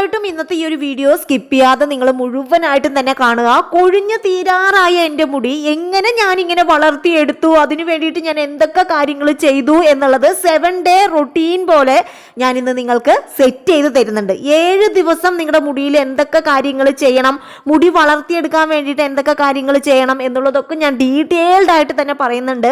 തീർച്ചയായിട്ടും ഇന്നത്തെ ഈ ഒരു വീഡിയോ സ്കിപ്പ് ചെയ്യാതെ നിങ്ങൾ മുഴുവനായിട്ടും തന്നെ കാണുക. കൊഴിഞ്ഞു തീരാറായ എൻ്റെ മുടി എങ്ങനെ ഞാനിങ്ങനെ വളർത്തിയെടുത്തു, അതിനു വേണ്ടിയിട്ട് ഞാൻ എന്തൊക്കെ കാര്യങ്ങൾ ചെയ്തു എന്നുള്ളത് 7 ഡേ റൊട്ടീൻ പോലെ ഞാൻ ഇന്ന് നിങ്ങൾക്ക് സെറ്റ് ചെയ്ത് തരുന്നുണ്ട്. 7 ദിവസം നിങ്ങളുടെ മുടിയിൽ എന്തൊക്കെ കാര്യങ്ങൾ ചെയ്യണം, മുടി വളർത്തിയെടുക്കാൻ വേണ്ടിയിട്ട് എന്തൊക്കെ കാര്യങ്ങൾ ചെയ്യണം എന്നുള്ളതൊക്കെ ഞാൻ ഡീറ്റെയിൽഡ് ആയിട്ട് തന്നെ പറയുന്നുണ്ട്.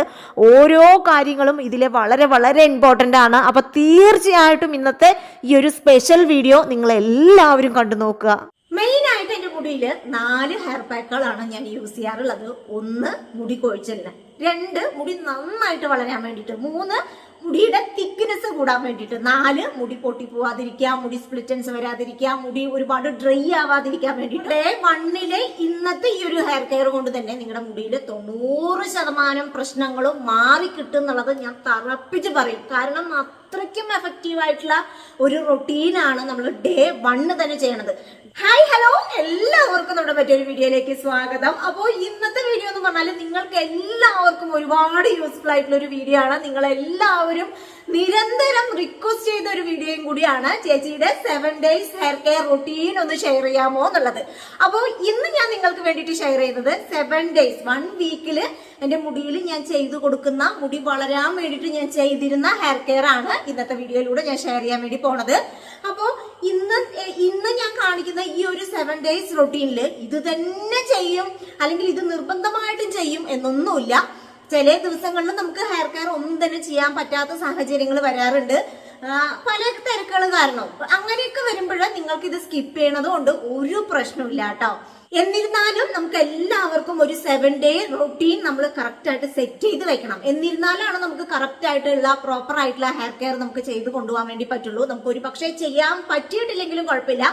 ഓരോ കാര്യങ്ങളും ഇതിലെ വളരെ വളരെ ഇമ്പോർട്ടൻ്റ് ആണ്. അപ്പോൾ തീർച്ചയായിട്ടും ഇന്നത്തെ ഈ ഒരു സ്പെഷ്യൽ വീഡിയോ നിങ്ങൾ എല്ലാവരും കണ്ടു നോക്കുക. മെയിൻ ആയിട്ട് എൻ്റെ മുടിയിൽ 4 ഹെയർ പാക്കുകളാണ് ഞാൻ യൂസ് ചെയ്യാറുള്ളത്. 1 മുടി കൊഴിച്ചലിന്, 2 മുടി നന്നായിട്ട് വളരാൻ വേണ്ടിയിട്ട്, 3 മുടിയുടെ തിക്നെസ് കൂടാൻ വേണ്ടിയിട്ട്, 4 മുടി പൊട്ടി പോവാതിരിക്കുക, മുടി സ്പ്ലിറ്റൻസ് വരാതിരിക്കുക, മുടി ഒരുപാട് ഡ്രൈ ആവാതിരിക്കാൻ വേണ്ടിയിട്ട്. ഡേ 1 ഇന്നത്തെ ഈ ഒരു ഹെയർ കെയർ കൊണ്ട് തന്നെ നിങ്ങളുടെ മുടിയിൽ 90% പ്രശ്നങ്ങളും മാറി കിട്ടും എന്നുള്ളത് ഞാൻ തറപ്പിച്ച് പറയും. കാരണം അത്രയ്ക്കും എഫക്റ്റീവ് ആയിട്ടുള്ള ഒരു റൊട്ടീനാണ് നമ്മൾ ഡേ 1 തന്നെ ചെയ്യണത്. ഹായ് ഹലോ, എല്ലാവർക്കും നമ്മുടെ മറ്റൊരു വീഡിയോയിലേക്ക് സ്വാഗതം. അപ്പോൾ ഇന്നത്തെ വീഡിയോ എന്ന് പറഞ്ഞാൽ നിങ്ങൾക്ക് എല്ലാവർക്കും ഒരുപാട് യൂസ്ഫുൾ ആയിട്ടുള്ള ഒരു വീഡിയോ ആണ്. നിങ്ങൾ എല്ലാവരും നിരന്തരം റിക്വസ്റ്റ് ചെയ്ത ഒരു വീഡിയോയും കൂടിയാണ്. ചേച്ചിയുടെ 7 ഡേയ്സ് ഹെയർ കെയർ റൊട്ടീൻ ഒന്ന് ഷെയർ ചെയ്യാമോ എന്നുള്ളത്. അപ്പോൾ ഇന്ന് ഞാൻ നിങ്ങൾക്ക് വേണ്ടിയിട്ട് ഷെയർ ചെയ്യുന്നത് 7 ഡേയ്സ് 1 വീക്കില് എന്റെ മുടിയിൽ ഞാൻ ചെയ്തു കൊടുക്കുന്ന, മുടി വളരാൻ വേണ്ടിയിട്ട് ഞാൻ ചെയ്തിരുന്ന ഹെയർ കെയർ ആണ് ഇന്നത്തെ വീഡിയോയിലൂടെ ഞാൻ ഷെയർ ചെയ്യാൻ വേണ്ടി പോണത്. അപ്പോൾ ഇന്ന് ഞാൻ കാണിക്കുന്ന ഈ ഒരു 7 ഡേയ്സ് റൊട്ടീനിൽ ഇത് തന്നെ ചെയ്യും അല്ലെങ്കിൽ ഇത് നിർബന്ധമായിട്ടും ചെയ്യും എന്നൊന്നുമില്ല. ചില ദിവസങ്ങളിൽ നമുക്ക് ഹെയർ കെയർ ഒന്നും തന്നെ ചെയ്യാൻ പറ്റാത്ത സാഹചര്യങ്ങൾ വരാറുണ്ട്, പല തിരക്കുകൾ കാരണം. അങ്ങനെയൊക്കെ വരുമ്പോൾ നിങ്ങൾക്ക് ഇത് സ്കിപ്പ് ചെയ്യണത് കൊണ്ട് ഒരു പ്രശ്നമില്ല കേട്ടോ. എന്നിരുന്നാലും നമുക്ക് എല്ലാവർക്കും ഒരു 7 ഡേ റൊട്ടീൻ നമ്മൾ കറക്റ്റ് ആയിട്ട് സെറ്റ് ചെയ്ത് വെക്കണം. എന്നിരുന്നാലാണ് നമുക്ക് കറക്റ്റ് ആയിട്ടുള്ള പ്രോപ്പർ ആയിട്ടുള്ള ഹെയർ കെയർ നമുക്ക് ചെയ്ത് കൊണ്ടുപോകാൻ വേണ്ടി പറ്റുള്ളൂ. നമുക്ക് ഒരു പക്ഷേ ചെയ്യാൻ പറ്റിയിട്ടില്ലെങ്കിലും കുഴപ്പമില്ല,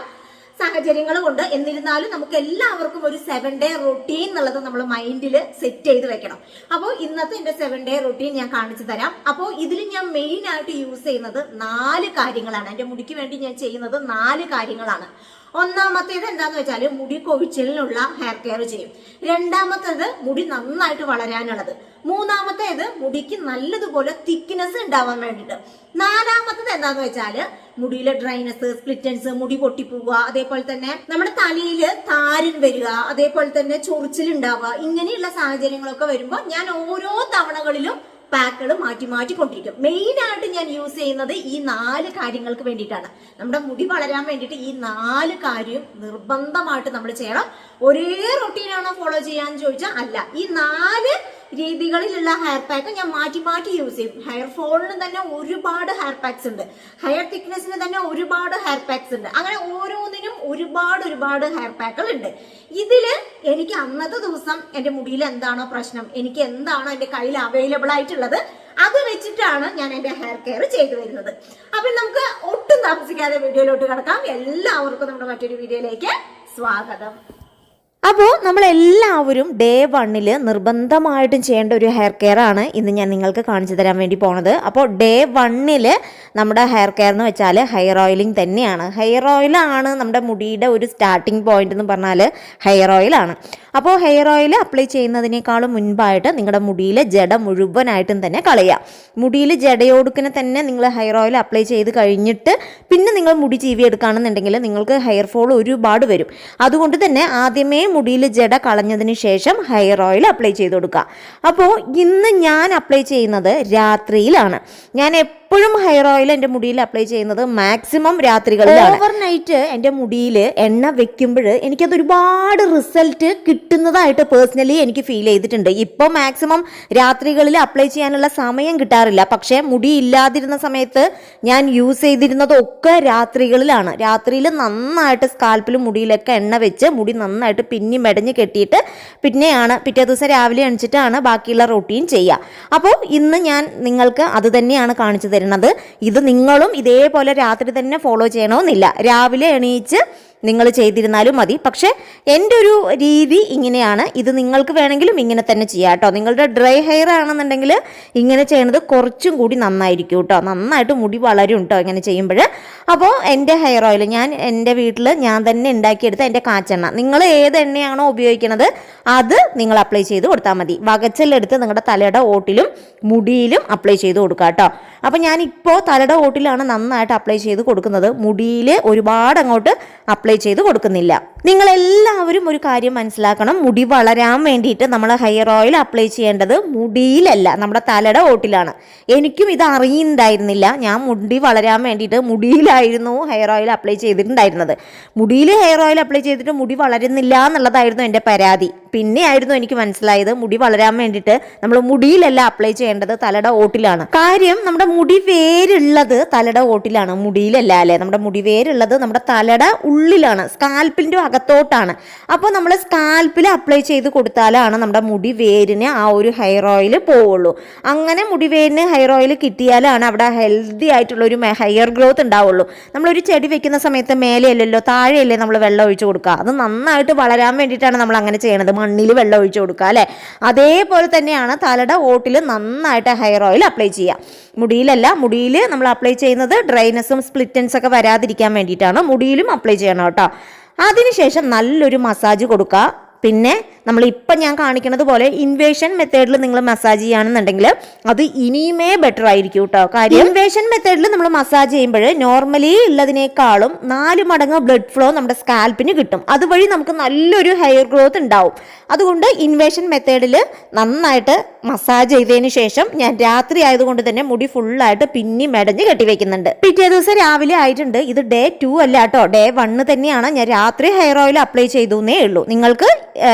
സാഹചര്യങ്ങൾ കൊണ്ട്. എന്നിരുന്നാലും നമുക്ക് എല്ലാവർക്കും ഒരു 7 ഡേ റൊട്ടീൻ എന്നുള്ളത് നമ്മൾ മൈൻഡിൽ സെറ്റ് ചെയ്ത് വെക്കണം. അപ്പോൾ ഇന്നത്തെ എന്റെ 7 ഡേ റൊട്ടീൻ ഞാൻ കാണിച്ചു തരാം. അപ്പോൾ ഇതിൽ ഞാൻ മെയിൻ ആയിട്ട് യൂസ് ചെയ്യുന്നത് 4 കാര്യങ്ങളാണ്. എന്റെ മുടിക്ക് വേണ്ടി ഞാൻ ചെയ്യുന്നത് 4 കാര്യങ്ങളാണ്. ഒന്നാമത്തേത് എന്താന്ന് വെച്ചാൽ മുടി കൊഴിച്ചിലിനുള്ള ഹെയർ കെയർ ചെയ്യും. രണ്ടാമത്തേത് മുടി നന്നായിട്ട് വളരാനുള്ളത്. മൂന്നാമത്തേത് മുടിക്ക് നല്ലതുപോലെ തിക്നെസ് ഉണ്ടാവാൻ വേണ്ടിയിട്ട്. നാലാമത്തത് എന്താന്ന് വെച്ചാല് മുടിയിലെ ഡ്രൈനസ്, സ്പ്ലിറ്റൻസ്, മുടി പൊട്ടിപ്പോവുക, അതേപോലെ തന്നെ നമ്മുടെ തലയിൽ താരൻ വരിക, അതേപോലെ തന്നെ ചൊറിച്ചിലുണ്ടാവുക, ഇങ്ങനെയുള്ള സാഹചര്യങ്ങളൊക്കെ വരുമ്പോൾ ഞാൻ ഓരോ തവണകളിലും പാക്കുകൾ മാറ്റി മാറ്റി കൊണ്ടിരിക്കും. മെയിൻ ആയിട്ട് ഞാൻ യൂസ് ചെയ്യുന്നത് ഈ 4 കാര്യങ്ങൾക്ക് വേണ്ടിയിട്ടാണ്. നമ്മുടെ മുടി വളരാൻ വേണ്ടിയിട്ട് ഈ 4 കാര്യം നിർബന്ധമായിട്ട് നമ്മൾ ചെയ്യണം. ഒരേ റൊട്ടീനാണോ ഫോളോ ചെയ്യാന്ന് ചോദിച്ചാൽ അല്ല. ഈ 4 രീതികളിലുള്ള ഹെയർ പാക്ക് ഞാൻ മാറ്റി മാറ്റി യൂസ് ചെയ്യും. ഹെയർ ഫോളിന് തന്നെ ഒരുപാട് ഹെയർ പാക്സ് ഉണ്ട്, ഹെയർ തിക്നെസ്സിന് തന്നെ ഒരുപാട് ഹെയർ പാക്സ് ഉണ്ട്. അങ്ങനെ ഓരോന്നിനും ഒരുപാട് ഹെയർ പാക്കുകൾ ഉണ്ട്. ഇതില് എനിക്ക് അന്നത്തെ ദിവസം എന്റെ മുടിയിൽ എന്താണോ പ്രശ്നം, എനിക്ക് എന്താണോ എന്റെ കയ്യിൽ അവൈലബിൾ ആയിട്ടുള്ളത്, അത് വെച്ചിട്ടാണ് ഞാൻ എന്റെ ഹെയർ കെയർ ചെയ്തു വരുന്നത്. അപ്പൊ നമുക്ക് ഒട്ടും താമസിക്കാതെ വീഡിയോയിലോട്ട് കിടക്കാം. എല്ലാവർക്കും നമ്മുടെ മറ്റൊരു വീഡിയോയിലേക്ക് സ്വാഗതം. അപ്പോൾ നമ്മളെല്ലാവരും ഡേ 1 നിർബന്ധമായിട്ടും ചെയ്യേണ്ട ഒരു ഹെയർ കെയർ ആണ് ഇന്ന് ഞാൻ നിങ്ങൾക്ക് കാണിച്ചു തരാൻ വേണ്ടി പോണത്. അപ്പോൾ ഡേ 1 നമ്മുടെ ഹെയർ കെയർ എന്ന് വെച്ചാൽ ഹെയർ ഓയിലിംഗ് തന്നെയാണ്. ഹെയർ ഓയിലാണ് നമ്മുടെ മുടിയുടെ ഒരു സ്റ്റാർട്ടിംഗ് പോയിന്റ് എന്ന് പറഞ്ഞാൽ ഹെയർ ഓയിലാണ്. അപ്പോൾ ഹെയർ ഓയിൽ അപ്ലൈ ചെയ്യുന്നതിനേക്കാളും മുൻപായിട്ട് നിങ്ങളുടെ മുടിയിലെ ജട മുഴുവനായിട്ടും തന്നെ കളയുക. മുടിയിൽ ജടയോടുക്കിനെ തന്നെ നിങ്ങൾ ഹെയർ ഓയിൽ അപ്ലൈ ചെയ്ത് കഴിഞ്ഞിട്ട് പിന്നെ നിങ്ങൾ മുടി ചീവി എടുക്കുകയാണെന്നുണ്ടെങ്കിൽ നിങ്ങൾക്ക് ഹെയർ ഫോൾ ഒരുപാട് വരും. അതുകൊണ്ട് തന്നെ ആദ്യമേ മുടിയിൽ ജട കളഞ്ഞതിന് ശേഷം ഹെയർ ഓയിൽ അപ്ലൈ ചെയ്ത് കൊടുക്കുക. അപ്പോൾ ഇന്ന് ഞാൻ അപ്ലൈ ചെയ്യുന്നത് രാത്രിയിലാണ്. ഞാൻ എപ്പോഴും ഹെയർ ഓയിൽ എൻ്റെ മുടിയിൽ അപ്ലൈ ചെയ്യുന്നത് മാക്സിമം രാത്രികളിലാണ്. ഓവർനൈറ്റ് എൻ്റെ മുടിയിൽ എണ്ണ വെക്കുമ്പോൾ എനിക്കത് ഒരുപാട് റിസൾട്ട് കിട്ടുന്നതായിട്ട് പേഴ്സണലി എനിക്ക് ഫീൽ ചെയ്തിട്ടുണ്ട്. ഇപ്പോൾ മാക്സിമം രാത്രികളിൽ അപ്ലൈ ചെയ്യാനുള്ള സമയം കിട്ടാറില്ല. പക്ഷേ മുടി ഇല്ലാതിരുന്ന സമയത്ത് ഞാൻ യൂസ് ചെയ്തിരുന്നതൊക്കെ രാത്രികളിലാണ്. രാത്രിയിൽ നന്നായിട്ട് സ്കാൽപ്പിലും മുടിയിലൊക്കെ എണ്ണ വെച്ച് മുടി നന്നായിട്ട് പിന്നി മെടഞ്ഞ് കെട്ടിയിട്ട് പിന്നെയാണ് പിറ്റേ ദിവസം രാവിലെ എണിച്ചിട്ടാണ് ബാക്കിയുള്ള റൊട്ടീൻ ചെയ്യുക. അപ്പോൾ ഇന്ന് ഞാൻ നിങ്ങൾക്ക് അത് തന്നെയാണ് കാണിച്ചു തരുന്നത്. ഇത് നിങ്ങളും ഇതേപോലെ രാത്രി തന്നെ ഫോളോ ചെയ്യണമെന്നില്ല. രാവിലെ എണീച്ച് നിങ്ങൾ ചെയ്തിരുന്നാലും മതി. പക്ഷേ എൻ്റെ ഒരു രീതി ഇങ്ങനെയാണ്. ഇത് നിങ്ങൾക്ക് വേണമെങ്കിലും ഇങ്ങനെ തന്നെ ചെയ്യാം കേട്ടോ. നിങ്ങളുടെ ഡ്രൈ ഹെയർ ആണെന്നുണ്ടെങ്കിൽ ഇങ്ങനെ ചെയ്യണത് കുറച്ചും കൂടി നന്നായിരിക്കും കേട്ടോ. നന്നായിട്ട് മുടി വളരും കേട്ടോ ഇങ്ങനെ ചെയ്യുമ്പോൾ. അപ്പോൾ എൻ്റെ ഹെയർ ഓയിൽ ഞാൻ എൻ്റെ വീട്ടിൽ ഞാൻ തന്നെ ഉണ്ടാക്കിയെടുത്ത എൻ്റെ കാച്ചെണ്ണ, നിങ്ങൾ ഏത് എണ്ണയാണോ ഉപയോഗിക്കുന്നത് അത് നിങ്ങൾ അപ്ലൈ ചെയ്ത് കൊടുത്താൽ മതി. വകച്ചെല്ലെടുത്ത് നിങ്ങളുടെ തലയുടെ ഓട്ടിലും മുടിയിലും അപ്ലൈ ചെയ്ത് കൊടുക്കുക കേട്ടോ. അപ്പോൾ ഞാനിപ്പോൾ തലയുടെ ഓട്ടിലാണ് നന്നായിട്ട് അപ്ലൈ ചെയ്ത് കൊടുക്കുന്നത്. മുടിയിൽ ഒരുപാട് അങ്ങോട്ട് അപ്ലൈ ചെയ്ത് കൊടുക്കുന്നില്ല. നിങ്ങളെല്ലാവരും ഒരു കാര്യം മനസ്സിലാക്കണം, മുടി വളരാൻ വേണ്ടിയിട്ട് നമ്മൾ ഹെയർ ഓയിൽ അപ്ലൈ ചെയ്യേണ്ടത് മുടിയിലല്ല, നമ്മുടെ തലയുടെ ഓട്ടിലാണ്. എനിക്കും ഇത് അറിയുന്നുണ്ടായിരുന്നില്ല. ഞാൻ മുടി വളരാൻ വേണ്ടിയിട്ട് മുടിയിലായിരുന്നു ഹെയർ ഓയിൽ അപ്ലൈ ചെയ്തിട്ടുണ്ടായിരുന്നത്. മുടിയിൽ ഹെയർ ഓയിൽ അപ്ലൈ ചെയ്തിട്ട് മുടി വളരുന്നില്ല എന്നുള്ളതായിരുന്നു എൻ്റെ പരാതി. പിന്നെ ആയിരുന്നു എനിക്ക് മനസ്സിലായത് മുടി വളരാൻ വേണ്ടിയിട്ട് നമ്മൾ മുടിയിലല്ല അപ്ലൈ ചെയ്യേണ്ടത്, തലയുടെ ഓട്ടിലാണ്. കാര്യം നമ്മുടെ മുടി വേരുള്ളത് തലയുടെ ഓട്ടിലാണ്, മുടിയിലല്ല അല്ലേ. നമ്മുടെ മുടി വേരുള്ളത് നമ്മുടെ തലയുടെ ഉള്ളിലാണ്, സ്കാൽപ്പിൻ്റെ അകത്തോട്ടാണ്. അപ്പോൾ നമ്മൾ സ്കാൽപ്പിൽ അപ്ലൈ ചെയ്ത് കൊടുത്താലാണ് നമ്മുടെ മുടി വേരിന് ആ ഒരു ഹെയർ ഓയിൽ പോവുള്ളൂ. അങ്ങനെ മുടി വേരിന് ഹെയർ ഓയിൽ കിട്ടിയാലാണ് അവിടെ ഹെൽത്തി ആയിട്ടുള്ളൊരു ഹെയർ ഗ്രോത്ത് ഉണ്ടാവുള്ളൂ. നമ്മളൊരു ചെടി വെക്കുന്ന സമയത്ത് മേലെയല്ലല്ലോ താഴെയല്ലേ നമ്മൾ വെള്ളം ഒഴിച്ച് കൊടുക്കുക. അത് നന്നായിട്ട് വളരാൻ വേണ്ടിയിട്ടാണ് നമ്മൾ അങ്ങനെ ചെയ്യണത്, മണ്ണിൽ വെള്ളം ഒഴിച്ച് കൊടുക്കുക അല്ലേ. അതേപോലെ തന്നെയാണ് തലയുടെ ഓട്ടിൽ നന്നായിട്ട് ഹെയർ ഓയിൽ അപ്ലൈ ചെയ്യുക. മുടിയിലല്ല, മുടിയിൽ നമ്മൾ അപ്ലൈ ചെയ്യുന്നത് ഡ്രൈനെസ്സും സ്പ്ലിറ്റൻസ് ഒക്കെ വരാതിരിക്കാൻ വേണ്ടിയിട്ടാണ്. മുടിയിലും അപ്ലൈ ചെയ്യണം കേട്ടോ. അതിനുശേഷം നല്ലൊരു മസാജ് കൊടുക്കുക. പിന്നെ നമ്മളിപ്പം ഞാൻ കാണിക്കുന്നത് പോലെ ഇൻവേഷൻ മെത്തേഡിൽ നിങ്ങൾ മസാജ് ചെയ്യുകയാണെന്നുണ്ടെങ്കിൽ അത് ഇനിയുമേ ബെറ്റർ ആയിരിക്കും കേട്ടോ. കാര്യം ഇൻവേഷൻ മെത്തേഡിൽ നമ്മൾ മസാജ് ചെയ്യുമ്പോൾ നോർമലി ഉള്ളതിനേക്കാളും 4 മടങ്ങ് ബ്ലഡ് ഫ്ലോ നമ്മുടെ സ്കാൽപ്പിന് കിട്ടും. അതുവഴി നമുക്ക് നല്ലൊരു ഹെയർ ഗ്രോത്ത് ഉണ്ടാവും. അതുകൊണ്ട് ഇൻവേഷൻ മെത്തേഡിൽ നന്നായിട്ട് മസാജ് ചെയ്തതിന് ശേഷം ഞാൻ രാത്രി ആയതുകൊണ്ട് തന്നെ മുടി ഫുള്ളായിട്ട് പിന്നി മെടഞ്ഞ് കെട്ടിവെക്കുന്നുണ്ട്. പിറ്റേ ദിവസം രാവിലെ ആയിട്ടുണ്ട്. ഇത് ഡേ 2 അല്ല കേട്ടോ, ഡേ 1 തന്നെയാണ്. ഞാൻ രാത്രി ഹെയർ ഓയിൽ അപ്ലൈ ചെയ്തേ ഉള്ളൂ. നിങ്ങൾക്ക്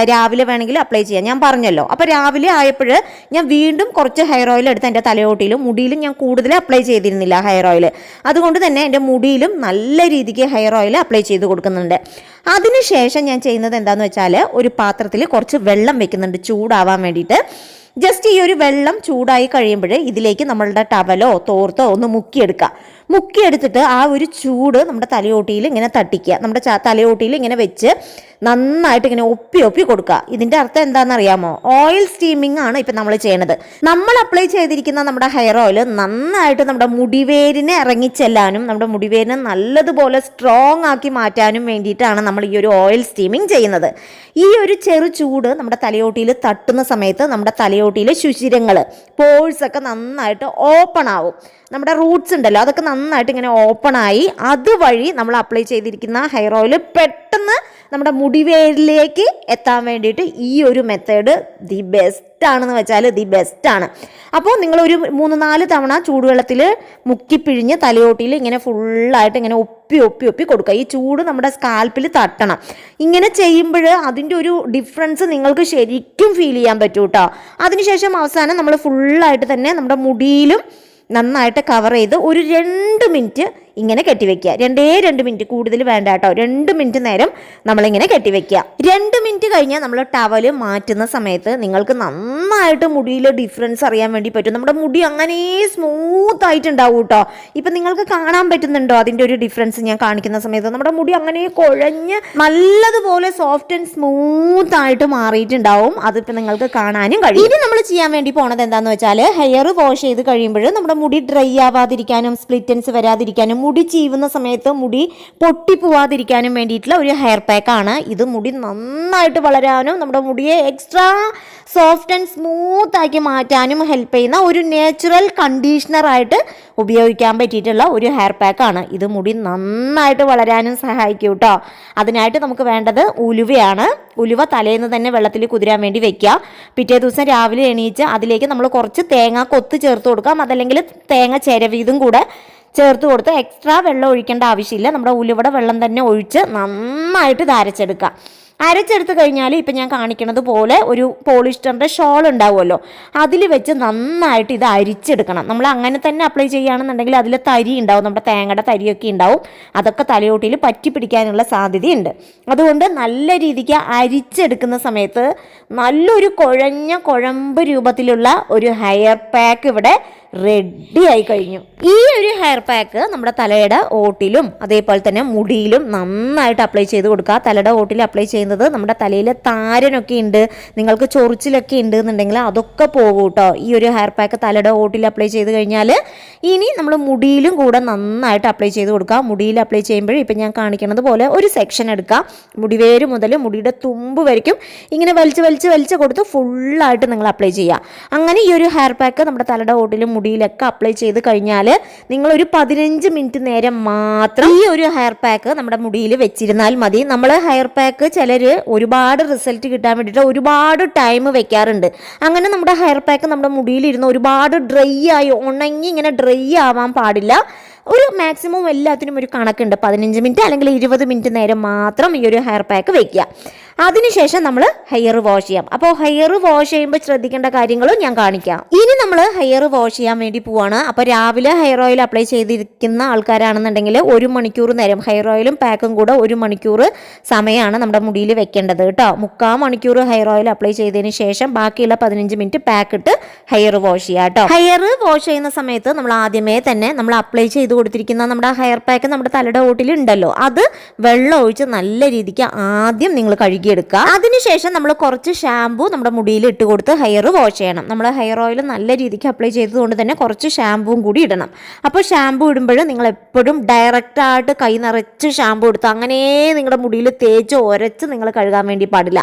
രാവിലെ വേണമെങ്കിൽ അപ്ലൈ ചെയ്യാം, ഞാൻ പറഞ്ഞല്ലോ. അപ്പോൾ രാവിലെ ആയപ്പോൾ ഞാൻ വീണ്ടും കുറച്ച് ഹെയർ ഓയിൽ എടുത്ത് എൻ്റെ തലയോട്ടിയിലും മുടിയിലും ഞാൻ കൂടുതൽ അപ്ലൈ ചെയ്തിരുന്നില്ല ഹെയർ ഓയിൽ. അതുകൊണ്ട് തന്നെ എൻ്റെ മുടിയിലും നല്ല രീതിക്ക് ഹെയർ ഓയിൽ അപ്ലൈ ചെയ്ത് കൊടുക്കുന്നുണ്ട്. അതിനുശേഷം ഞാൻ ചെയ്യുന്നത് എന്താണെന്ന് വെച്ചാൽ ഒരു പാത്രത്തിൽ കുറച്ച് വെള്ളം വെക്കുന്നുണ്ട് ചൂടാവാൻ വേണ്ടിയിട്ട്. ജസ്റ്റ് ഈ ഒരു വെള്ളം ചൂടായി കഴിയുമ്പോൾ ഇതിലേക്ക് നമ്മളുടെ ടവലോ തോർത്തോ ഒന്ന് മുക്കിയെടുത്തിട്ട് ആ ഒരു ചൂട് നമ്മുടെ തലയോട്ടിയിൽ ഇങ്ങനെ തട്ടിക്കുക. നമ്മുടെ തലയോട്ടിയിൽ ഇങ്ങനെ വെച്ച് നന്നായിട്ട് ഇങ്ങനെ ഒപ്പി കൊടുക്കുക. ഇതിൻ്റെ അർത്ഥം എന്താണെന്നറിയാമോ? ഓയിൽ സ്റ്റീമിംഗ് ആണ് ഇപ്പം നമ്മൾ ചെയ്യണത്. നമ്മൾ അപ്ലൈ ചെയ്തിരിക്കുന്ന നമ്മുടെ ഹെയർ ഓയിൽ നന്നായിട്ട് നമ്മുടെ മുടിവേരിനെ ഇറങ്ങിച്ചെല്ലാനും നമ്മുടെ മുടിവേരിനെ നല്ലതുപോലെ സ്ട്രോങ് ആക്കി മാറ്റാനും വേണ്ടിയിട്ടാണ് നമ്മൾ ഈ ഒരു ഓയിൽ സ്റ്റീമിംഗ് ചെയ്യുന്നത്. ഈ ഒരു ചെറു ചൂട് നമ്മുടെ തലയോട്ടിയിൽ തട്ടുന്ന സമയത്ത് നമ്മുടെ തലയോട്ടിയിലെ ശുചിരങ്ങൾ പോഴ്സ് ഒക്കെ നന്നായിട്ട് ഓപ്പൺ ആവും. നമ്മുടെ റൂട്ട്സ് ഉണ്ടല്ലോ അതൊക്കെ നന്നായിട്ട് ഇങ്ങനെ ഓപ്പണായി അതുവഴി നമ്മൾ അപ്ലൈ ചെയ്തിരിക്കുന്ന ഹെയർ ഓയിൽ പെട്ടെന്ന് നമ്മുടെ മുടിവേരിലേക്ക് എത്താൻ വേണ്ടിയിട്ട് ഈ ഒരു മെത്തേഡ് ദി ബെസ്റ്റ് ആണെന്ന് വെച്ചാൽ ദി ബെസ്റ്റ് ആണ്. അപ്പോൾ നിങ്ങളൊരു 3-4 തവണ ചൂടുവെള്ളത്തിൽ മുക്കിപ്പിഴിഞ്ഞ് തലയോട്ടിയിൽ ഇങ്ങനെ ഫുള്ളായിട്ട് ഇങ്ങനെ ഒപ്പി കൊടുക്കുക. ഈ ചൂട് നമ്മുടെ സ്കാൽപ്പിൽ തട്ടണം. ഇങ്ങനെ ചെയ്യുമ്പോൾ അതിൻ്റെ ഒരു ഡിഫറൻസ് നിങ്ങൾക്ക് ശരിക്കും ഫീൽ ചെയ്യാൻ പറ്റും കേട്ടോ. അതിനുശേഷം അവസാനം നമ്മൾ ഫുള്ളായിട്ട് തന്നെ നമ്മുടെ മുടിയിലും നന്നായിട്ട് കവർ ചെയ്ത് ഒരു 2 മിനിറ്റ് ഇങ്ങനെ കെട്ടിവെക്കുക. 2 മിനിറ്റ്, കൂടുതൽ വേണ്ട കേട്ടോ. 2 മിനിറ്റ് നേരം നമ്മളിങ്ങനെ കെട്ടിവെക്കുക. 2 മിനിറ്റ് കഴിഞ്ഞാൽ നമ്മൾ ടവല് മാറ്റുന്ന സമയത്ത് നിങ്ങൾക്ക് നന്നായിട്ട് മുടിയിലെ ഡിഫറൻസ് അറിയാൻ വേണ്ടി പറ്റും. നമ്മുടെ മുടി അങ്ങനെ സ്മൂത്ത് ആയിട്ടുണ്ടാവും കേട്ടോ. ഇപ്പം നിങ്ങൾക്ക് കാണാൻ പറ്റുന്നുണ്ടോ അതിൻ്റെ ഒരു ഡിഫറൻസ്? ഞാൻ കാണിക്കുന്ന സമയത്ത് നമ്മുടെ മുടി അങ്ങനെ കുഴഞ്ഞ് നല്ലതുപോലെ സോഫ്റ്റ് ആൻഡ് സ്മൂത്ത് ആയിട്ട് മാറിയിട്ടുണ്ടാവും. അതിപ്പോൾ നിങ്ങൾക്ക് കാണാനും കഴിയും. ഇനി നമ്മൾ ചെയ്യാൻ വേണ്ടി പോണത് എന്താണെന്ന് വെച്ചാൽ ഹെയർ വാഷ് ചെയ്ത് കഴിയുമ്പോൾ നമ്മുടെ മുടി ഡ്രൈ ആവാതിരിക്കാനും സ്പ്ലിറ്റൻസ് വരാതിരിക്കാനും മുടി ചീവുന്ന സമയത്ത് മുടി പൊട്ടിപ്പോവാതിരിക്കാനും വേണ്ടിയിട്ടുള്ള ഒരു ഹെയർ പാക്കാണ് ഇത്. മുടി നന്നായിട്ട് വളരാനും നമ്മുടെ മുടിയെ എക്സ്ട്രാ സോഫ്റ്റ് ആൻഡ് സ്മൂത്ത് ആക്കി മാറ്റാനും ഹെൽപ്പ് ചെയ്യുന്ന ഒരു നാച്ചുറൽ കണ്ടീഷണറായിട്ട് ഉപയോഗിക്കാൻ പറ്റിയിട്ടുള്ള ഒരു ഹെയർ പാക്കാണ് ഇത്. മുടി നന്നായിട്ട് വളരാനും സഹായിക്കും കേട്ടോ. അതിനായിട്ട് നമുക്ക് വേണ്ടത് ഉലുവയാണ്. ഉലുവ തലേന്ന് തന്നെ വെള്ളത്തിൽ കുതിരാൻ വേണ്ടി വെക്കുക. പിറ്റേ ദിവസം രാവിലെ എണീച്ച് അതിലേക്ക് നമ്മൾ കുറച്ച് തേങ്ങ കൊത്ത് ചേർത്ത് കൊടുക്കാം. അതല്ലെങ്കിൽ തേങ്ങ ചിരവീതും കൂടെ ചേർത്ത് കൊടുത്ത് എക്സ്ട്രാ വെള്ളം ഒഴിക്കേണ്ട ആവശ്യമില്ല. നമ്മുടെ ഉലുവയുടെ വെള്ളം തന്നെ ഒഴിച്ച് നന്നായിട്ട് ഇത് അരച്ചെടുത്ത് കഴിഞ്ഞാൽ ഇപ്പം ഞാൻ കാണിക്കുന്നത് പോലെ ഒരു പോളിസ്റ്ററിൻ്റെ ഷോൾ ഉണ്ടാവുമല്ലോ അതിൽ വെച്ച് നന്നായിട്ട് ഇത് അരിച്ചെടുക്കണം. നമ്മൾ അങ്ങനെ തന്നെ അപ്ലൈ ചെയ്യുകയാണെന്നുണ്ടെങ്കിൽ അതിൽ തരി ഉണ്ടാവും, നമ്മുടെ തേങ്ങയുടെ തരിയൊക്കെ ഉണ്ടാവും. അതൊക്കെ തലയോട്ടിയിൽ പറ്റി പിടിക്കാനുള്ള സാധ്യതയുണ്ട്. അതുകൊണ്ട് നല്ല രീതിക്ക് അരിച്ചെടുക്കുന്ന സമയത്ത് നല്ലൊരു കുഴമ്പ് രൂപത്തിലുള്ള ഒരു ഹെയർ പാക്ക് ഇവിടെ റെഡി ആയി കഴിഞ്ഞു. ഈ ഒരു ഹെയർ പാക്ക് നമ്മുടെ തലയുടെ ഓട്ടിലും അതേപോലെ തന്നെ മുടിയിലും നന്നായിട്ട് അപ്ലൈ ചെയ്ത് കൊടുക്കുക. തലയുടെ ഓട്ടിൽ അപ്ലൈ ചെയ്യുന്നത് നമ്മുടെ തലയിൽ താരനൊക്കെ ഉണ്ട്, നിങ്ങൾക്ക് ചൊറിച്ചിലൊക്കെ ഉണ്ട് എന്നുണ്ടെങ്കിൽ അതൊക്കെ പോകും കേട്ടോ. ഈ ഒരു ഹെയർ പാക്ക് തലയുടെ ഓട്ടിൽ അപ്ലൈ ചെയ്ത് കഴിഞ്ഞാൽ ഇനി നമ്മൾ മുടിയിലും കൂടെ നന്നായിട്ട് അപ്ലൈ ചെയ്ത് കൊടുക്കുക. മുടിയിൽ അപ്ലൈ ചെയ്യുമ്പോൾ ഇപ്പം ഞാൻ കാണിക്കുന്നത് പോലെ ഒരു സെക്ഷൻ എടുക്കുക. മുടിവേര് മുതൽ മുടിയുടെ തുമ്പ് വരയ്ക്കും ഇങ്ങനെ വലിച്ച് കൊടുത്ത് ഫുള്ളായിട്ട് നിങ്ങൾ അപ്ലൈ ചെയ്യുക. അങ്ങനെ ഈ ഒരു ഹെയർ പാക്ക് നമ്മുടെ തലയുടെ ഓട്ടിലും മുടിയിലൊക്കെ അപ്ലൈ ചെയ്ത് കഴിഞ്ഞാൽ നിങ്ങളൊരു 15 മിനിറ്റ് നേരം മാത്രം ഈ ഒരു ഹെയർ പാക്ക് നമ്മുടെ മുടിയിൽ വെച്ചിരുന്നാൽ മതി. നമ്മൾ ഹെയർ പാക്ക് ചിലർ ഒരുപാട് റിസൾട്ട് കിട്ടാൻ വേണ്ടിയിട്ട് ഒരുപാട് ടൈം വെക്കാറുണ്ട്. അങ്ങനെ നമ്മുടെ ഹെയർ പാക്ക് നമ്മുടെ മുടിയിലിരുന്ന് ഒരുപാട് ഡ്രൈ ആയി ഉണങ്ങി ഇങ്ങനെ ഡ്രൈ ആവാൻ പാടില്ല. ഒരു മാക്സിമം എല്ലാത്തിനും ഒരു കണക്കുണ്ട്. 15 മിനിറ്റ് അല്ലെങ്കിൽ 20 മിനിറ്റ് നേരം മാത്രം ഈ ഒരു ഹെയർ പാക്ക് വെക്കുക. അതിനുശേഷം നമ്മൾ ഹെയർ വാഷ് ചെയ്യാം. അപ്പോൾ ഹെയർ വാഷ് ചെയ്യുമ്പോൾ ശ്രദ്ധിക്കേണ്ട കാര്യങ്ങളും ഞാൻ കാണിക്കാം. ഇനി നമ്മൾ ഹെയർ വാഷ് ചെയ്യാൻ വേണ്ടി പോവാണ്. അപ്പോൾ രാവിലെ ഹെയർ ഓയിൽ അപ്ലൈ ചെയ്തിരിക്കുന്ന ആൾക്കാരാണെന്നുണ്ടെങ്കിൽ 1 മണിക്കൂർ നേരം ഹെയർ ഓയിലും പാക്കും കൂടെ 1 മണിക്കൂർ സമയമാണ് നമ്മുടെ മുടിയിൽ വെക്കേണ്ടത് കേട്ടോ. 3/4 മണിക്കൂർ ഹെയർ ഓയിൽ അപ്ലൈ ചെയ്തതിന് ശേഷം ബാക്കിയുള്ള 15 മിനിറ്റ് പാക്ക് ഇട്ട് ഹെയർ വാഷ് ചെയ്യാം കേട്ടോ. ഹെയർ വാഷ് ചെയ്യുന്ന സമയത്ത് നമ്മൾ ആദ്യമേ തന്നെ നമ്മൾ അപ്ലൈ ചെയ്ത് കൊടുത്തിരിക്കുന്ന നമ്മുടെ ഹെയർ പാക്ക് നമ്മുടെ തലയുടെ ഓട്ടിൽ ഉണ്ടല്ലോ, അത് വെള്ളം ഒഴിച്ച് നല്ല രീതിക്ക് ആദ്യം നിങ്ങൾ കഴുകിയെടുക്കുക. അതിനുശേഷം നമ്മൾ കുറച്ച് ഷാമ്പു നമ്മുടെ മുടിയിൽ ഇട്ട് കൊടുത്ത് ഹെയർ വാഷ് ചെയ്യണം. നമ്മൾ ഹെയർ ഓയിൽ നല്ല രീതിക്ക് അപ്ലൈ ചെയ്തതുകൊണ്ട് തന്നെ കുറച്ച് ഷാമ്പുവും കൂടി ഇടണം. അപ്പോൾ ഷാമ്പു ഇടുമ്പോൾ നിങ്ങൾ എപ്പോഴും ഡയറക്റ്റായിട്ട് കൈ നിറച്ച് ഷാമ്പു എടുത്ത് അങ്ങനെ നിങ്ങളുടെ മുടിയിൽ തേച്ച് ഉരച്ച് നിങ്ങൾ കഴുകാൻ വേണ്ടി പാടില്ല.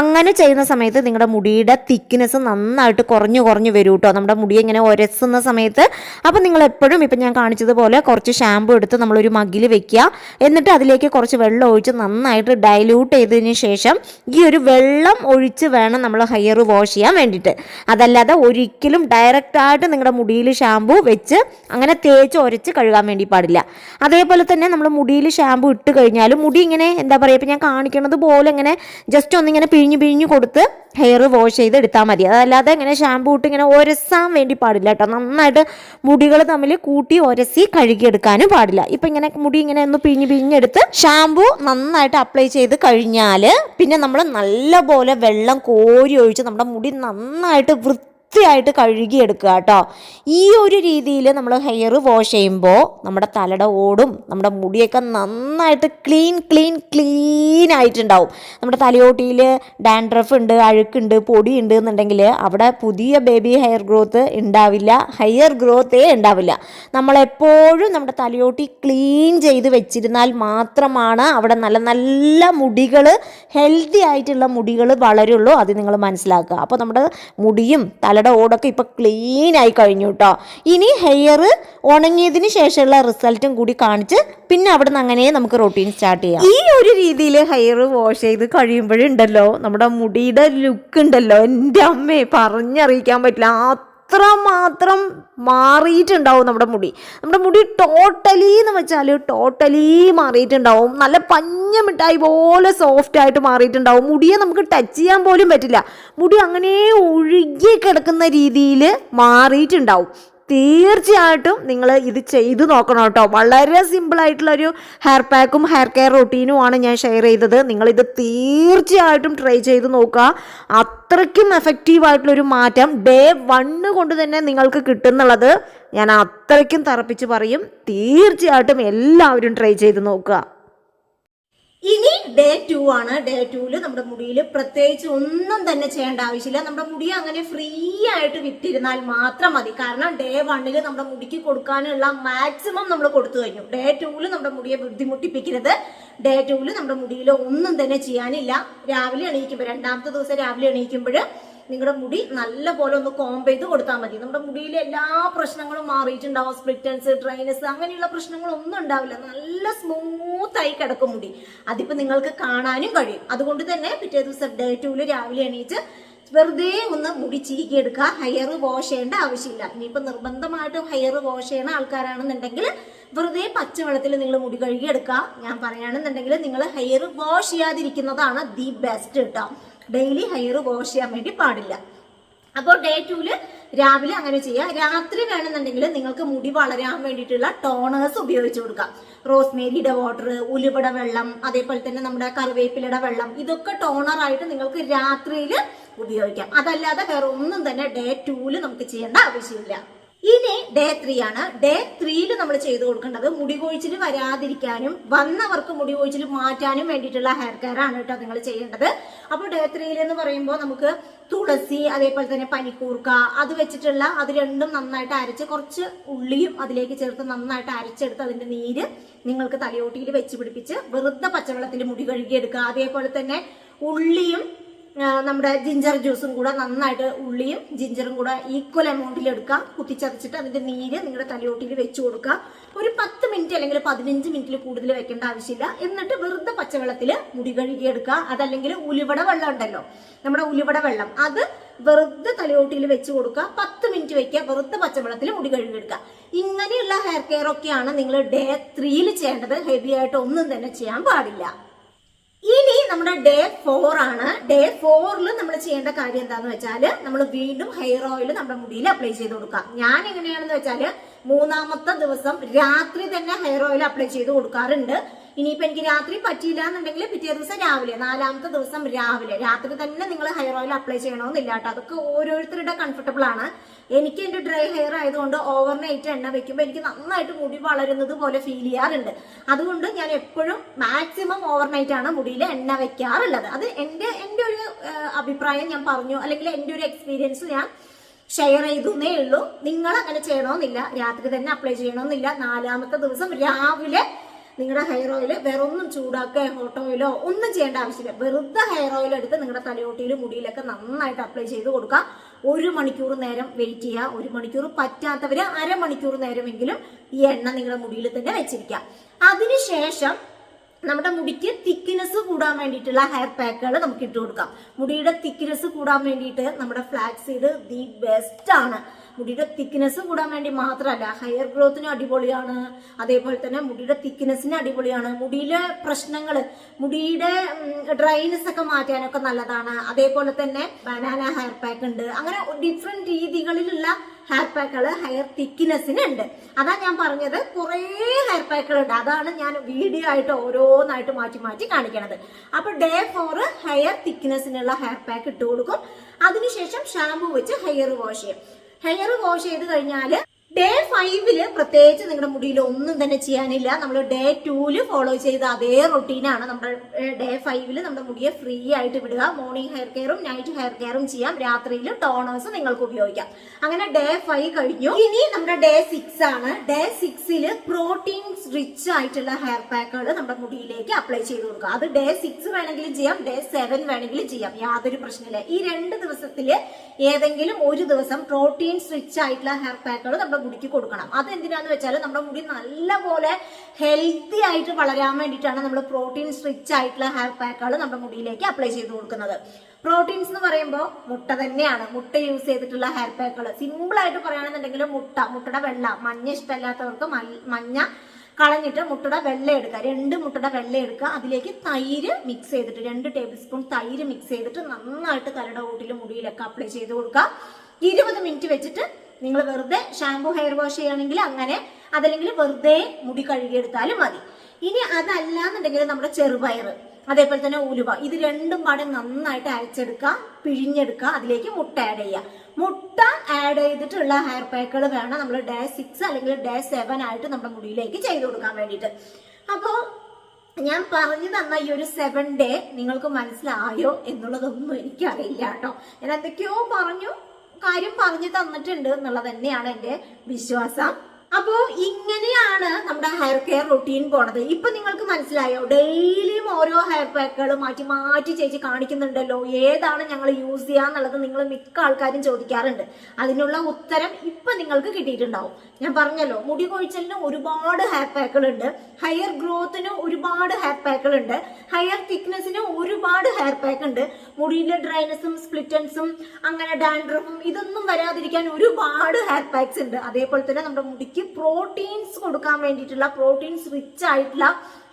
അങ്ങനെ ചെയ്യുന്ന സമയത്ത് നിങ്ങളുടെ മുടിയുടെ തിക്നെസ് നന്നായിട്ട് കുറഞ്ഞു വരും കേട്ടോ, നമ്മുടെ മുടി ഇങ്ങനെ ഉരസുന്ന സമയത്ത്. അപ്പോൾ നിങ്ങൾ എപ്പോഴും ഇപ്പം ഞാൻ കാണിച്ചതുപോലെ കുറച്ച് ഷാമ്പു എടുത്ത് നമ്മളൊരു മഗ്ഗിൽ വെക്കുക. എന്നിട്ട് അതിലേക്ക് കുറച്ച് വെള്ളം ഒഴിച്ച് നന്നായിട്ട് ഡൈല്യൂട്ട് ചെയ്തതിന് ശേഷം ഈ ഒരു വെള്ളം ഒഴിച്ച് വേണം നമ്മൾ ഹെയർ വാഷ് ചെയ്യാൻ വേണ്ടിയിട്ട്. അതല്ലാതെ ഒരിക്കലും ഡയറക്റ്റായിട്ട് നിങ്ങളുടെ മുടിയിൽ ഷാമ്പു വെച്ച് അങ്ങനെ തേച്ച് ഉരച്ച് കഴുകാൻ വേണ്ടി പാടില്ല. അതേപോലെ തന്നെ നമ്മൾ മുടിയിൽ ഷാമ്പു ഇട്ട് കഴിഞ്ഞാലും മുടി ഇങ്ങനെ എന്താ പറയുക, ഇപ്പം ഞാൻ കാണിക്കുന്നത് പോലെ ഇങ്ങനെ ജസ്റ്റ് ഒന്നിങ്ങനെ പിഴിഞ്ഞു കൊടുത്ത് ഹെയർ വാഷ് ചെയ്ത് എടുത്താൽ മതി. അതല്ലാതെ ഇങ്ങനെ ഷാമ്പു ഇട്ട് ഇങ്ങനെ ഉരസാൻ വേണ്ടി പാടില്ല കേട്ടോ. നന്നായിട്ട് മുടികൾ തമ്മിൽ കൂട്ടി ഉരസി കഴുകിയെടുക്കാനും പാടില്ല. ഇപ്പം ഇങ്ങനെ മുടി ഇങ്ങനെ ഒന്ന് പിഴിഞ്ഞെടുത്ത് ഷാമ്പു നന്നായിട്ട് അപ്ലൈ ചെയ്ത് കഴിഞ്ഞാൽ പിന്നെ നമ്മൾ നല്ലപോലെ വെള്ളം കോരി ഒഴിച്ച് നമ്മുടെ മുടി നന്നായിട്ട് വൃത്തിയായിട്ട് കഴുകിയെടുക്കുക കേട്ടോ. ഈ ഒരു രീതിയിൽ നമ്മൾ ഹെയർ വാഷ് ചെയ്യുമ്പോൾ നമ്മുടെ തലയുടെ ഓടും നമ്മുടെ മുടിയൊക്കെ നന്നായിട്ട് ക്ലീൻ ആയിട്ടുണ്ടാവും. നമ്മുടെ തലയോട്ടിയിൽ ഡാൻഡ്രഫ് ഉണ്ട്, അഴുക്കുണ്ട്, പൊടിയുണ്ട് എന്നുണ്ടെങ്കിൽ അവിടെ പുതിയ ബേബി ഹെയർ ഗ്രോത്ത് ഉണ്ടാവില്ല, ഹെയർ ഗ്രോത്തേ ഉണ്ടാവില്ല. നമ്മളെപ്പോഴും നമ്മുടെ തലയോട്ടി ക്ലീൻ ചെയ്ത് വെച്ചിരുന്നാൽ മാത്രമാണ് അവിടെ നല്ല നല്ല മുടികൾ, ഹെൽത്തി ആയിട്ടുള്ള മുടികൾ വളരുള്ളൂ. അത് നിങ്ങൾ മനസ്സിലാക്കുക. അപ്പോൾ നമ്മുടെ മുടിയും തലയുടെ ഓടൊക്കെ ഇപ്പൊ ക്ലീൻ ആയി കഴിഞ്ഞു കേട്ടോ. ഇനി ഹെയർ ഉണങ്ങിയതിന് ശേഷമുള്ള റിസൾട്ടും കൂടി കാണിച്ച് പിന്നെ അവിടെ നിന്ന് അങ്ങനെ നമുക്ക് റൊട്ടീൻ സ്റ്റാർട്ട് ചെയ്യാം. ഈ ഒരു രീതിയിൽ ഹെയർ വാഷ് ചെയ്ത് കഴിയുമ്പോഴുണ്ടല്ലോ നമ്മുടെ മുടിയുടെ ലുക്ക് ഉണ്ടല്ലോ, എൻ്റെ അമ്മയെ പറഞ്ഞറിയിക്കാൻ പറ്റില്ല. അത്രമാത്രം മാറിയിട്ടുണ്ടാവും നമ്മുടെ മുടി ടോട്ടലി എന്ന് വെച്ചാൽ ടോട്ടലി മാറിയിട്ടുണ്ടാവും. നല്ല പഞ്ഞ മിഠായി പോലെ സോഫ്റ്റ് ആയിട്ട് മാറിയിട്ടുണ്ടാവും. മുടിയെ നമുക്ക് ടച്ച് ചെയ്യാൻ പോലും പറ്റില്ല. മുടി അങ്ങനെ ഒഴുകി കിടക്കുന്ന രീതിയിൽ മാറിയിട്ടുണ്ടാവും. തീർച്ചയായിട്ടും നിങ്ങൾ ഇത് ചെയ്തു നോക്കണം കേട്ടോ. വളരെ സിമ്പിളായിട്ടുള്ളൊരു ഹെയർ പാക്കും ഹെയർ കെയർ റൊട്ടീനുമാണ് ഞാൻ ഷെയർ ചെയ്തത്. നിങ്ങളിത് തീർച്ചയായിട്ടും ട്രൈ ചെയ്ത് നോക്കുക. അത്രയ്ക്കും എഫക്റ്റീവായിട്ടുള്ളൊരു മാറ്റം ഡേ 1 കൊണ്ട് തന്നെ നിങ്ങൾക്ക് കിട്ടുന്നുള്ളത് ഞാൻ അത്രയ്ക്കും തറപ്പിച്ച് പറയും. തീർച്ചയായിട്ടും എല്ലാവരും ട്രൈ ചെയ്ത് നോക്കുക. ഇനി ഡേ 2 ആണ്. ഡേ 2 നമ്മുടെ മുടിയിൽ പ്രത്യേകിച്ച് ഒന്നും തന്നെ ചെയ്യേണ്ട ആവശ്യമില്ല. നമ്മുടെ മുടി അങ്ങനെ ഫ്രീ ആയിട്ട് വിട്ടിരുന്നാൽ മാത്രം മതി. കാരണം ഡേ 1 നമ്മുടെ മുടിക്ക് കൊടുക്കാനുള്ള മാക്സിമം നമ്മൾ കൊടുത്തു കഴിഞ്ഞു. ഡേ 2 നമ്മുടെ മുടിയെ ബുദ്ധിമുട്ടിപ്പിക്കരുത്. ഡേ 2 നമ്മുടെ മുടിയിൽ ഒന്നും തന്നെ ചെയ്യാനില്ല. രാവിലെ എണീക്കുമ്പോൾ, 2ാമത്തെ ദിവസം രാവിലെ എണീക്കുമ്പോൾ നിങ്ങളുടെ മുടി നല്ല പോലെ ഒന്ന് കോംബ് ചെയ്ത് കൊടുത്താൽ മതി. നമ്മുടെ മുടിയിലെ എല്ലാ പ്രശ്നങ്ങളും മാറിയിട്ടുണ്ടാവും. സ്പ്ലിറ്റൻസ്, ഡ്രൈനസ് അങ്ങനെയുള്ള പ്രശ്നങ്ങളൊന്നും ഉണ്ടാവില്ല. നല്ല സ്മൂത്തായി കിടക്കും മുടി. അതിപ്പോൾ നിങ്ങൾക്ക് കാണാനും കഴിയും. അതുകൊണ്ട് തന്നെ പിറ്റേ ദിവസം ഡേ 2 രാവിലെ എണീച്ച് വെറുതെ ഒന്ന് മുടി ചീകിയെടുക്കുക. ഹെയർ വാഷ് ചെയ്യേണ്ട ആവശ്യമില്ല. ഇനിയിപ്പോൾ നിർബന്ധമായിട്ടും ഹെയർ വാഷ് ചെയ്യുന്ന ആൾക്കാരാണെന്നുണ്ടെങ്കിൽ വെറുതെ പച്ചവെള്ളത്തിൽ നിങ്ങൾ മുടി കഴുകിയെടുക്കുക. ഞാൻ പറയുകയാണെന്നുണ്ടെങ്കിൽ നിങ്ങൾ ഹെയർ വാഷ് ചെയ്യാതിരിക്കുന്നതാണ് ദി ബെസ്റ്റ് കേട്ടോ. ഡെയിലി ഹെയർ വാഷ് ചെയ്യാൻ വേണ്ടി പാടില്ല. അപ്പോൾ ഡേ 2 രാവിലെ അങ്ങനെ ചെയ്യുക. രാത്രി വേണമെന്നുണ്ടെങ്കിൽ നിങ്ങൾക്ക് മുടി വളരാൻ വേണ്ടിയിട്ടുള്ള ടോണേഴ്സ് ഉപയോഗിച്ച് കൊടുക്കാം. റോസ്മേരിയുടെ വാട്ടർ, ഉലുവയുടെ വെള്ളം, അതേപോലെ തന്നെ നമ്മുടെ കറിവേപ്പിലയുടെ വെള്ളം, ഇതൊക്കെ ടോണറായിട്ട് നിങ്ങൾക്ക് രാത്രിയിൽ ഉപയോഗിക്കാം. അതല്ലാതെ വേറെ ഒന്നും തന്നെ ഡേ 2 നമുക്ക് ചെയ്യേണ്ട ആവശ്യമില്ല. ഇനി ഡേ 3 ആണ്. ഡേ 3 നമ്മൾ ചെയ്തു കൊടുക്കേണ്ടത് മുടി കൊഴിച്ചിൽ വരാതിരിക്കാനും വന്നവർക്ക് മുടി കൊഴിച്ചിൽ മാറ്റാനും വേണ്ടിയിട്ടുള്ള ഹെയർ കെയർ ആണ് കേട്ടോ നിങ്ങൾ ചെയ്യേണ്ടത്. അപ്പോൾ ഡേ 3 എന്ന് പറയുമ്പോൾ നമുക്ക് തുളസി, അതേപോലെ തന്നെ പനിക്കൂർക്ക, അത് വെച്ചിട്ടുള്ള അത് രണ്ടും നന്നായിട്ട് അരച്ച് കുറച്ച് ഉള്ളിയും അതിലേക്ക് ചേർത്ത് നന്നായിട്ട് അരച്ചെടുത്ത് അതിന്റെ നീര് നിങ്ങൾക്ക് തലയോട്ടിയിൽ വെച്ച് പിടിപ്പിച്ച് വെറുതെ പച്ചവെള്ളത്തിൽ മുടി കഴുകിയെടുക്കുക. അതേപോലെ തന്നെ ഉള്ളിയും നമ്മുടെ ജിഞ്ചർ ജ്യൂസും കൂടെ നന്നായിട്ട് ഉള്ളിയും ജിഞ്ചറും കൂടെ ഈക്വൽ എമൗണ്ടിൽ എടുക്കുക. കുത്തിച്ചതച്ചിട്ട് അതിന്റെ നീര് നിങ്ങളുടെ തലയോട്ടിയിൽ വെച്ച് കൊടുക്കുക. ഒരു 10 മിനിറ്റ് അല്ലെങ്കിൽ 15 മിനിറ്റിൽ കൂടുതൽ വെക്കേണ്ട ആവശ്യമില്ല. എന്നിട്ട് വെറുതെ പച്ചവെള്ളത്തിൽ മുടി കഴുകിയെടുക്കുക. അതല്ലെങ്കിൽ ഉലുവട വെള്ളം ഉണ്ടല്ലോ, നമ്മുടെ ഉലുവട വെള്ളം, അത് വെറുതെ തലയോട്ടിയിൽ വെച്ച് കൊടുക്കുക. 10 മിനിറ്റ് വെക്കുക, വെറുതെ പച്ചവെള്ളത്തിൽ മുടി കഴുകിയെടുക്കുക. ഇങ്ങനെയുള്ള ഹെയർ കെയർ ഒക്കെയാണ് നിങ്ങൾ ഡേ 3 ചെയ്യേണ്ടത്. ഹെവി ആയിട്ട് ഒന്നും തന്നെ ചെയ്യാൻ പാടില്ല. ഇനി നമ്മുടെ ഡേ 4 ആണ്. ഡേ 4 നമ്മൾ ചെയ്യേണ്ട കാര്യം എന്താന്ന് വെച്ചാല് നമ്മൾ വീണ്ടും ഹെയർ ഓയിൽ നമ്മുടെ മുടിയിൽ അപ്ലൈ ചെയ്ത് കൊടുക്കാം. ഞാൻ എങ്ങനെയാണെന്ന് വെച്ചാല് 3-ാമത്തെ ദിവസം രാത്രി തന്നെ ഹെയർ ഓയിൽ അപ്ലൈ ചെയ്ത് കൊടുക്കാറുണ്ട്. ഇനിയിപ്പോ എനിക്ക് രാത്രി പറ്റിയില്ല എന്നുണ്ടെങ്കിൽ പിറ്റേ ദിവസം രാവിലെ, 4-ാമത്തെ ദിവസം രാവിലെ, രാത്രി തന്നെ നിങ്ങൾ ഹെയർ ഓയിൽ അപ്ലൈ ചെയ്യണമെന്നില്ല കേട്ടോ. അതൊക്കെ ഓരോരുത്തരുടെ കംഫർട്ടബിൾ ആണ്. എനിക്ക് എന്റെ ഡ്രൈ ഹെയർ ആയതുകൊണ്ട് ഓവർനൈറ്റ് എണ്ണ വെക്കുമ്പോൾ എനിക്ക് നന്നായിട്ട് മുടി വളരുന്നത് പോലെ ഫീൽ ചെയ്യാറുണ്ട്. അതുകൊണ്ട് ഞാൻ എപ്പോഴും മാക്സിമം ഓവർനൈറ്റ് ആണ് മുടിയിൽ എണ്ണ വെക്കാറുള്ളത്. അത് എന്റെ ഒരു അഭിപ്രായം ഞാൻ പറഞ്ഞു, അല്ലെങ്കിൽ എന്റെ ഒരു എക്സ്പീരിയൻസ് ഞാൻ ഷെയർ ചെയ്തേ ഉള്ളൂ. നിങ്ങൾ അങ്ങനെ ചെയ്യണമെന്നില്ല, രാത്രി തന്നെ അപ്ലൈ ചെയ്യണമെന്നില്ല. 4-ാമത്തെ ദിവസം രാവിലെ നിങ്ങളുടെ ഹെയർ ഓയിൽ വേറെ ഒന്നും ചൂടാക്കുക, ഹോട്ട് ഓയിലോ ഒന്നും ചെയ്യേണ്ട ആവശ്യമില്ല. വെറുതെ ഹെയർ ഓയിൽ എടുത്ത് നിങ്ങളുടെ തലയോട്ടിയിലും മുടിയിലൊക്കെ നന്നായിട്ട് അപ്ലൈ ചെയ്ത് കൊടുക്കുക. 1 മണിക്കൂർ നേരം വെയിറ്റ് ചെയ്യുക. 1 മണിക്കൂർ പറ്റാത്തവര് അരമണിക്കൂർ നേരമെങ്കിലും ഈ എണ്ണ നിങ്ങളുടെ മുടിയിൽ തന്നെ വെച്ചിരിക്കുക. അതിനുശേഷം നമ്മുടെ മുടിക്ക് തിക്നെസ് കൂടാൻ വേണ്ടിയിട്ടുള്ള ഹെയർ പാക്കുകൾ നമുക്ക് ഇട്ട് കൊടുക്കാം. മുടിയുടെ തിക്നെസ് കൂടാൻ വേണ്ടിയിട്ട് നമ്മുടെ ഫ്ലാക്സ് സീഡ് ദി ബെസ്റ്റ് ആണ്. മുടിയുടെ തിക്നെസ് കൂടാൻ വേണ്ടി മാത്രമല്ല, ഹെയർ ഗ്രോത്തിന് അടിപൊളിയാണ്. അതേപോലെ തന്നെ മുടിയുടെ തിക്നെസ്സിന് അടിപൊളിയാണ്. മുടിയിലെ പ്രശ്നങ്ങൾ, മുടിയുടെ ഡ്രൈനെസ് ഒക്കെ മാറ്റാനൊക്കെ നല്ലതാണ്. അതേപോലെ തന്നെ ബനാന ഹെയർ പാക്ക് ഉണ്ട്. അങ്ങനെ ഡിഫറെന്റ് രീതികളിലുള്ള ഹെയർ പാക്കുകൾ ഹെയർ തിക്നെസ്സിന് ഉണ്ട്. അതാ ഞാൻ പറഞ്ഞത്, കുറേ ഹെയർ പാക്കുകൾ ഉണ്ട്. അതാണ് ഞാൻ വീഡിയോ ആയിട്ട് ഓരോന്നായിട്ട് മാറ്റി മാറ്റി കാണിക്കണത്. അപ്പൊ ഡേ 4 ഹെയർ തിക്നെസ്സിനുള്ള ഹെയർ പാക്ക് ഇട്ട് കൊടുക്കും. അതിനുശേഷം ഷാമ്പു വെച്ച് ഹെയർ വാഷ് ചെയ്യും. ഹെയർ വാഷ് ചെയ്ത് കഴിഞ്ഞാല് ഡേ 5 പ്രത്യേകിച്ച് നിങ്ങളുടെ മുടിയിൽ ഒന്നും തന്നെ ചെയ്യാനില്ല. നമ്മൾ ഡേ 2 ഫോളോ ചെയ്ത അതേ റൊട്ടീനാണ്. നമ്മുടെ ഡേ 5 നമ്മുടെ മുടിയെ ഫ്രീ ആയിട്ട് വിടുക. മോർണിംഗ് ഹെയർ കെയറും നൈറ്റ് ഹെയർ കെയറും ചെയ്യാം. രാത്രിയിൽ ടോണേഴ്സ് നിങ്ങൾക്ക് ഉപയോഗിക്കാം. അങ്ങനെ ഡേ 5 കഴിഞ്ഞു. ഇനി നമ്മുടെ ഡേ 6 ആണ്. ഡേ 6 പ്രോട്ടീൻ റിച്ച് ആയിട്ടുള്ള ഹെയർ പാക്കുകൾ നമ്മുടെ മുടിയിലേക്ക് അപ്ലൈ ചെയ്ത് കൊടുക്കുക. അത് ഡേ 6 വേണമെങ്കിലും ചെയ്യാം, ഡേ 7 വേണമെങ്കിലും ചെയ്യാം, യാതൊരു പ്രശ്നമില്ല. ഈ 2 ദിവസത്തില് ഏതെങ്കിലും ഒരു ദിവസം പ്രോട്ടീൻ റിച്ച് ആയിട്ടുള്ള ഹെയർ പാക്കുകൾ നമ്മുടെ മുടിക്ക് കൊടുക്കണം. അതെന്തിനാന്ന് വെച്ചാൽ നമ്മുടെ മുടി നല്ലപോലെ ഹെൽത്തി ആയിട്ട് വളരാൻ വേണ്ടിയിട്ടാണ് നമ്മൾ പ്രോട്ടീൻ റിച്ച് ആയിട്ടുള്ള ഹെയർ പാക്കുകൾ നമ്മുടെ മുടിയിലേക്ക് അപ്ലൈ ചെയ്ത് കൊടുക്കുന്നത്. പ്രോട്ടീൻസ് എന്ന് പറയുമ്പോൾ മുട്ട തന്നെയാണ്. മുട്ട യൂസ് ചെയ്തിട്ടുള്ള ഹെയർ പാക്കുകൾ സിമ്പിൾ ആയിട്ട് പറയുകയാണെന്നുണ്ടെങ്കിൽ മുട്ടയുടെ വെള്ള, മഞ്ഞ ഇഷ്ടമില്ലാത്തവർക്ക് മഞ്ഞ കളഞ്ഞിട്ട് മുട്ടയുടെ വെള്ള എടുക്കുക. 2 മുട്ടയുടെ വെള്ള എടുക്കുക. അതിലേക്ക് തൈര് മിക്സ് ചെയ്തിട്ട് 2 ടേബിൾ സ്പൂൺ തൈര് മിക്സ് ചെയ്തിട്ട് നന്നായിട്ട് തലയുടെ കൂട്ടിലും മുടിയിലൊക്കെ അപ്ലൈ ചെയ്ത് കൊടുക്കുക. 20 മിനിറ്റ് വെച്ചിട്ട് നിങ്ങൾ വെറുതെ ഷാമ്പു ഹെയർ വാഷ് ചെയ്യുകയാണെങ്കിൽ അങ്ങനെ, അതല്ലെങ്കിൽ വെറുതെ മുടി കഴുകിയെടുത്താലും മതി. ഇനി അതല്ലാന്നുണ്ടെങ്കിൽ നമ്മുടെ ചെറുപയർ, അതേപോലെ തന്നെ ഉലുവ, ഇത് രണ്ടും പാടെ നന്നായിട്ട് അരച്ചെടുക്കുക, പിഴിഞ്ഞെടുക്കുക. അതിലേക്ക് മുട്ട ആഡ് ചെയ്യുക. മുട്ട ആഡ് ചെയ്തിട്ടുള്ള ഹെയർ പാക്കുകൾ വേണം നമ്മൾ ഡേ 6 അല്ലെങ്കിൽ ഡേ 7 ആയിട്ട് നമ്മുടെ മുടിയിലേക്ക് ചെയ്ത് കൊടുക്കാൻ വേണ്ടിയിട്ട്. അപ്പോൾ ഞാൻ പറഞ്ഞു തന്ന ഈ ഒരു 7 ഡേ നിങ്ങൾക്ക് മനസ്സിലായോ എന്നുള്ളതൊന്നും എനിക്കറിയില്ല കേട്ടോ. ഞാൻ എന്തൊക്കെയോ കാര്യം പറഞ്ഞു തന്നിട്ടുണ്ട് എന്നുള്ളത് തന്നെയാണ് എന്റെ വിശ്വാസം. അപ്പോ ഇങ്ങനെയാണ് നമ്മുടെ ഹെയർ കെയർ റൊട്ടീൻ പോണത്. ഇപ്പൊ നിങ്ങൾക്ക് മനസ്സിലായോ? ഡെയിലിയും ഓരോ ഹെയർ പാക്കുകൾ മാറ്റി മാറ്റി ചേച്ചി കാണിക്കുന്നുണ്ടല്ലോ, ഏതാണ് ഞങ്ങൾ യൂസ് ചെയ്യാന്നുള്ളത് നിങ്ങൾ മിക്ക ആൾക്കാരും ചോദിക്കാറുണ്ട്. അതിനുള്ള ഉത്തരം ഇപ്പൊ നിങ്ങൾക്ക് കിട്ടിയിട്ടുണ്ടാവും. ഞാൻ പറഞ്ഞല്ലോ, മുടി കൊഴിച്ചലിന് ഒരുപാട് ഹെയർ പാക്കുകൾ ഉണ്ട്, ഹെയർ ഗ്രോത്തിന് ഒരുപാട് ഹെയർ പാക്കുകൾ ഉണ്ട്, ഹെയർ തിക്നെസ്സിന് ഒരുപാട് ഹെയർ പാക്ക് ഉണ്ട്, മുടിയിലെ ഡ്രൈനസും സ്പ്ലിറ്റൻസും അങ്ങനെ ഡാൻഡ്രഫും ഇതൊന്നും വരാതിരിക്കാൻ ഒരുപാട് ഹെയർ പാക്സ് ഉണ്ട്. അതേപോലെ തന്നെ നമ്മുടെ മുടിക്ക് പ്രോട്ടീൻസ് കൊടുക്കാൻ വേണ്ടിയിട്ടുള്ള പ്രോട്ടീൻസ് റിച്ച് ആയിട്ടുള്ള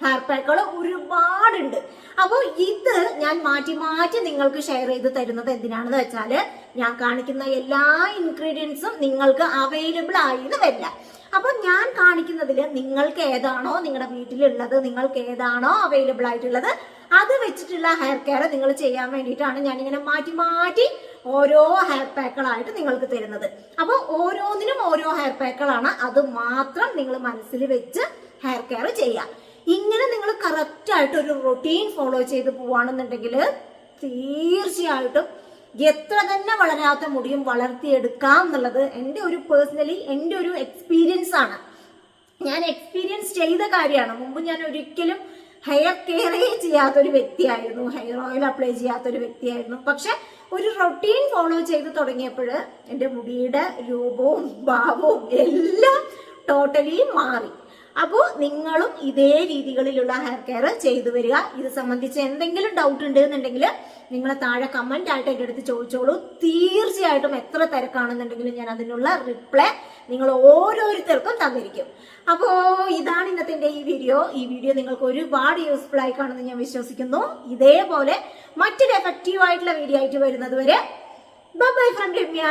ഹെയർ പാക്കുകൾ ഒരുപാടുണ്ട്. അപ്പോൾ ഇത് ഞാൻ മാറ്റി മാറ്റി നിങ്ങൾക്ക് ഷെയർ ചെയ്ത് തരുന്നത് എന്തിനാണെന്ന് വെച്ചാൽ, ഞാൻ കാണിക്കുന്ന എല്ലാ ഇൻഗ്രീഡിയൻസും നിങ്ങൾക്ക് അവൈലബിൾ ആയെന്ന് വരില്ല. അപ്പൊ ഞാൻ കാണിക്കുന്നതിൽ നിങ്ങൾക്ക് ഏതാണോ നിങ്ങളുടെ വീട്ടിലുള്ളത്, നിങ്ങൾക്ക് ഏതാണോ അവൈലബിൾ ആയിട്ടുള്ളത്, അത് വെച്ചിട്ടുള്ള ഹെയർ കെയർ നിങ്ങൾ ചെയ്യാൻ വേണ്ടിയിട്ടാണ് ഞാനിങ്ങനെ മാറ്റി മാറ്റി ഓരോ ഹെയർ പാക്കുകളായിട്ട് നിങ്ങൾക്ക് തരുന്നത്. അപ്പോൾ ഓരോന്നിനും ഓരോ ഹെയർ പാക്കുകളാണ്. അത് മാത്രം നിങ്ങൾ മനസ്സിൽ വെച്ച് ഹെയർ കെയർ ചെയ്യുക. ഇങ്ങനെ നിങ്ങൾ കറക്റ്റ് ആയിട്ട് ഒരു റൊട്ടീൻ ഫോളോ ചെയ്ത് പോവാണെന്നുണ്ടെങ്കിൽ തീർച്ചയായിട്ടും എത്ര തന്നെ വളരാത്ത മുടിയും വളർത്തിയെടുക്കാം എന്നുള്ളത് എൻ്റെ ഒരു പേഴ്സണലി എൻ്റെ ഒരു എക്സ്പീരിയൻസ് ആണ്. ഞാൻ എക്സ്പീരിയൻസ് ചെയ്ത കാര്യമാണ്. മുമ്പ് ഞാൻ ഒരിക്കലും ഹെയർ കെയറേ ചെയ്യാത്തൊരു വ്യക്തിയായിരുന്നു, ഹെയർ ഓയിൽ അപ്ലൈ ചെയ്യാത്തൊരു വ്യക്തിയായിരുന്നു. പക്ഷെ ഒരു റൊട്ടീൻ ഫോളോ ചെയ്ത് തുടങ്ങിയപ്പോൾ എൻ്റെ മുടിയുടെ രൂപവും ഭാവവും എല്ലാം ടോട്ടലി മാറി. അപ്പോൾ നിങ്ങളും ഇതേ രീതികളിലുള്ള ഹെയർ കെയർ ചെയ്തു വരിക. ഇത് സംബന്ധിച്ച് എന്തെങ്കിലും ഡൗട്ട് ഉണ്ട് എന്നുണ്ടെങ്കിൽ നിങ്ങൾ താഴെ കമന്റ് ആയിട്ട് എൻ്റെ അടുത്ത് ചോദിച്ചോളൂ. തീർച്ചയായിട്ടും എത്ര തിരക്കാണെന്നുണ്ടെങ്കിലും ഞാൻ അതിനുള്ള റിപ്ലൈ നിങ്ങൾ ഓരോരുത്തർക്കും തന്നിരിക്കും. അപ്പോൾ ഇതാണ് ഇന്നത്തെ എൻ്റെ ഈ വീഡിയോ നിങ്ങൾക്ക് ഒരുപാട് യൂസ്ഫുൾ ആയി കാണുമെന്ന് ഞാൻ വിശ്വസിക്കുന്നു. ഇതേപോലെ മറ്റൊരു എഫക്റ്റീവ് ആയിട്ടുള്ള വീഡിയോ ആയിട്ട് വരുന്നത് വരെ ബൈ ഫ്രം രമ്യ.